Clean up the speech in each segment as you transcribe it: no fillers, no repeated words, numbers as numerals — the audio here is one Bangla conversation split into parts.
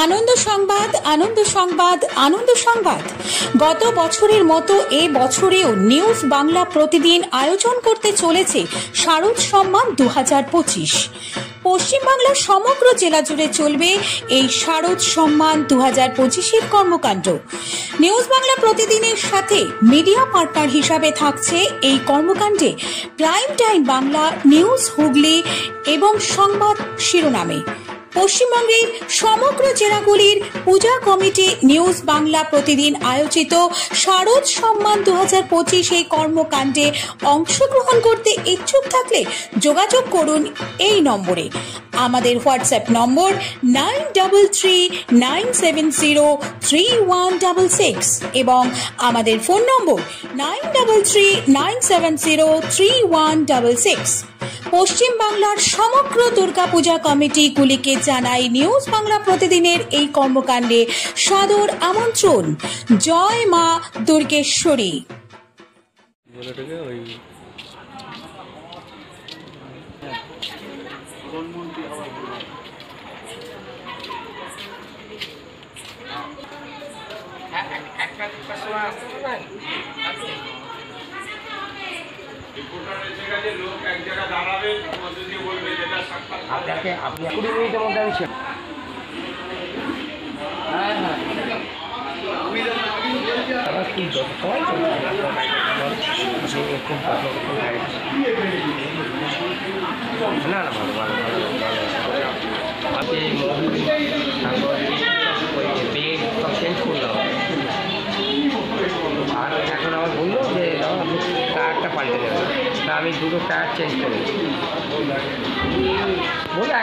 আনন্দ সংবাদ, আনন্দ সংবাদ, আনন্দ সংবাদ। গত বছরের মতো এ বছরেও নিউজ বাংলা প্রতিদিন আয়োজন করতে চলেছে শারদ সম্মান 2025। পশ্চিমবাংলার সমগ্র জেলা জুড়ে চলবে এই শারদ সম্মান 2025-এর কর্মকাণ্ড। নিউজ বাংলা প্রতিদিনের সাথে মিডিয়া পার্টনার হিসাবে থাকছে এই কর্মকাণ্ডে prime time Bangla, news Hooghly এবং সংবাদ শিরোনামে। পশ্চিমবঙ্গের সমগ্র জেলাগুলির পূজা কমিটি নিউজ বাংলা প্রতিদিন আয়োজিত শারদ সম্মান 2025 এই কর্মকাণ্ডে অংশগ্রহণ করতে ইচ্ছুক থাকলে যোগাযোগ করুন এই নম্বরে। আমাদের হোয়াটসঅ্যাপ নম্বর 9339703166 এবং আমাদের ফোন নম্বর 9339703166। পশ্চিম বাংলার সমগ্র দুর্গাপূজা কমিটিগুলিকে জানাই নিউজ বাংলা প্রতিদিনের এই কর্মকাণ্ডে সাদর আমন্ত্রণ। জয় মা দুর্গেশ্বরী। আপনাকে আপনি 20 মিনিটের মধ্যে আমি না না ভালো ভালো ভালো আপনি বেড সব চেঞ্জ করলাম। আর এখন আমার বললো যে আপনি টায়ারটা পাল্টে দেবেন, তা আমি দুটো টায়ার চেঞ্জ করে বলে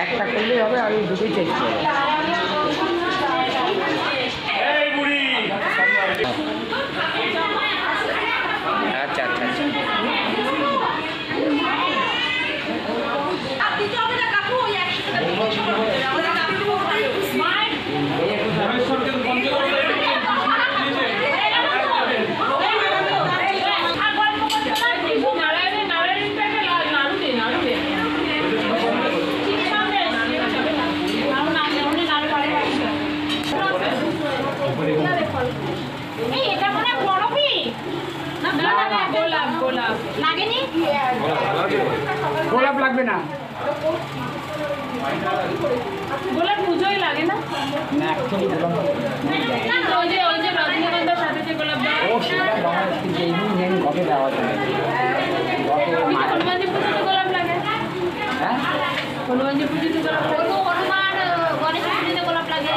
একটা করলেই হবে, আমি দুটোই চেঞ্জ করবো। আচ্ছা আচ্ছা আচ্ছা গোলাপ লাগবে না, গোলাপ পুজোই লাগে না। ওই যে রজনীগন্ধার সাথে যে গোলাপ হনুমানজি পুজোতে গোলাপ লাগে। হ্যাঁ হনুমানজি পুজোতে গোলাপ লাগে, হনুমান গণেশ পুজোতে গোলাপ লাগে।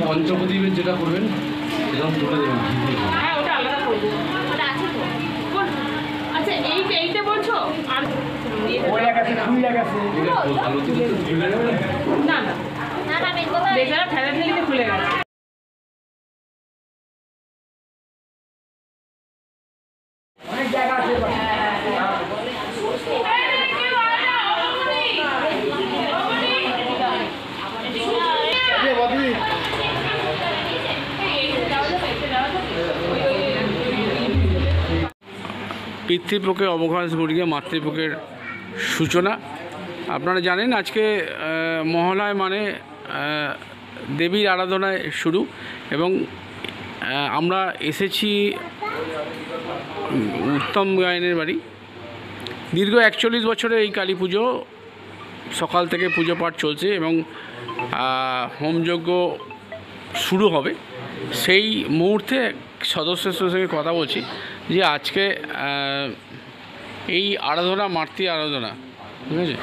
পঞ্চপ্রদীপের যেটা করবেন সেরকম তুলে দেবেন। হ্যাঁ ওটা আলাদা করবো, ওটা আছে তো। আচ্ছা এইটা বলছো আর না না বেচারা ফেলা ফেলিতে খুলে গেছে। অনেক জায়গা আছে। পিতৃপক্ষে অবকাশ ঘটিয়ে মাতৃপক্ষের সূচনা। আপনারা জানেন আজকে মহালয় মানে দেবীর আরাধনায় শুরু, এবং আমরা এসেছি উত্তম গায়নের বাড়ি। দীর্ঘ 41 বছরে এই কালী পুজো সকাল থেকে পুজো পাঠ চলছে এবং হোমযজ্ঞ শুরু হবে। সেই মুহূর্তে সদস্যের সঙ্গে কথা বলছি যে আজকে এই আরাধনা মাতৃ আরাধনা, ঠিক আছে,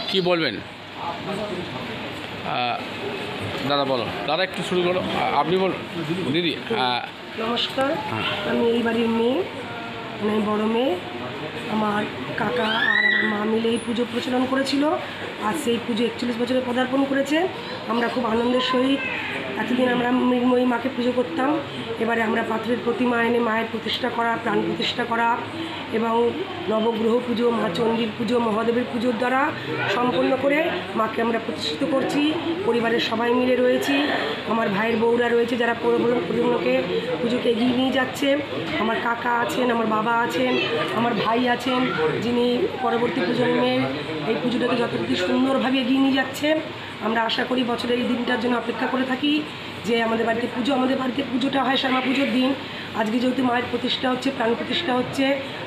কী বলবেন দাদা? বলো দাদা, একটু শুরু করো, আপনি বলুন দিদি। নমস্কার, আমি এই বাড়ির মেয়ে, মানে বড় মেয়ে। আমার কাকা আর আমার মা মিলে এই পুজো প্রচলন করেছিল, আর সেই পুজো 41 বছরে পদার্পণ করেছে। আমরা খুব আনন্দের সহিত এতদিন আমরা মৃন্ময়ী মাকে পুজো করতাম। এবারে আমরা পাথরের প্রতিমা এনে মায়ের প্রতিষ্ঠা করা, প্রাণ প্রতিষ্ঠা করা এবং নবগ্রহ পুজো, মা চণ্ডীর পুজো, মহাদেবের পুজোর দ্বারা সম্পন্ন করে মাকে আমরা প্রতিষ্ঠিত করছি। পরিবারের সবাই মিলে রয়েছি আমার ভাইয়ের বউরা রয়েছে যারা প্রজন্মকে পুজোকে এগিয়ে নিয়ে যাচ্ছে। আমার কাকা আছেন, আমার বাবা আছেন, আমার ভাই আছেন, যিনি পরবর্তী প্রজন্মের এই পুজোটাকে যথারীতি সুন্দরভাবে এগিয়ে নিয়ে যাচ্ছে। আমরা আশা করি বছরের এই দিনটার জন্য অপেক্ষা করে থাকি যে আমাদের বাড়িতে পুজোটা হয় শ্যামা পুজোর দিন। আজকে যেহেতু মায়ের প্রতিষ্ঠা হচ্ছে, প্রাণ প্রতিষ্ঠা হচ্ছে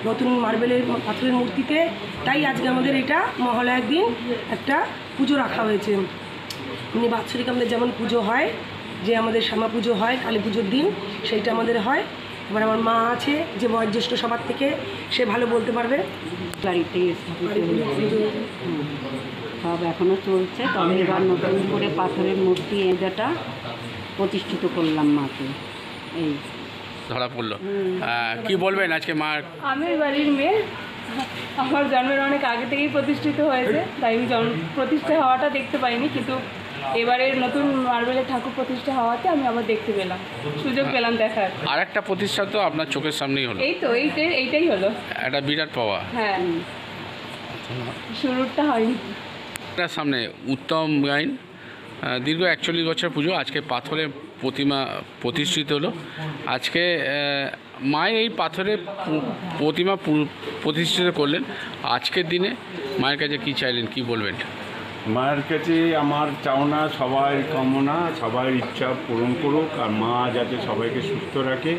নতুন মার্বেলের পাথরের মূর্তিতে, তাই আজকে আমাদের এটা মহালয়ার দিন একটা পুজো রাখা হয়েছে। এমনি বাৎসরিক আমাদের যেমন পুজো হয়, যে আমাদের শ্যামা পুজো হয় কালী পুজোর দিন, সেইটা আমাদের হয়। এবার আমার মা আছে যে বয়োজ্যেষ্ঠ সবার থেকে, সে ভালো বলতে পারবে। বাড়িতে সব এখনও চলছে, তবে এবার নতুন করে পাথরের মূর্তি এজাটা প্রতিষ্ঠিত করলাম মাকে। এই ধরা পড়লো। কি বলবেন আজকে মার? আমি বাড়ির মেয়ে, আমার জন্মের অনেক আগে থেকেই প্রতিষ্ঠিত হয়েছে, তাই আমি প্রতিষ্ঠা হওয়াটা দেখতে পাইনি, কিন্তু এবারের নতুন মার্বেলের ঠাকুর প্রতিষ্ঠা হওয়াতে আমি আবার দেখতে পেলাম, সুযোগ পেলাম দেখার। আর একটা প্রতিষ্ঠা তো আপনার চোখের সামনেই হলো। এই তো এইটাই হলো একটা বিরাট পাওয়া। হ্যাঁ, শুরুটা হয়নি। আপনার সামনে উত্তম গাইন, দীর্ঘ 41 বছর পুজো, আজকে পাথরের প্রতিমা প্রতিষ্ঠিত হলো। আজকে মায়ের এই পাথরের প্রতিমা প্রতিষ্ঠিত করলেন। আজকের দিনে মায়ের কাছে কী চাইলেন, কি বলবেন? মায়ের কাছে আমার চাওনা, সবার কামনা, সবার ইচ্ছা পূরণ করুক, আর মা যাতে সবাইকে সুস্থ রাখে,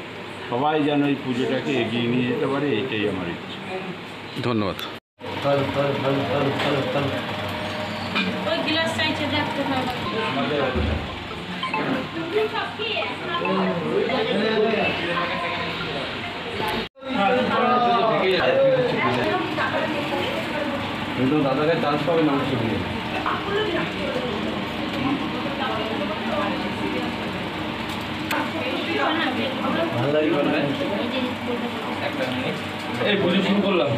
সবাই যেন এই পুজোটাকে এগিয়ে নিয়ে যেতে পারে, এইটাই আমার ইচ্ছা। ধন্যবাদ। ওই গ্লাস চাইছে দেখতে হবে। কিন্তু দাদাকে চান্স পাবে না শিখলে। ভালো লাগবে। এই পুজো শুরু করলাম।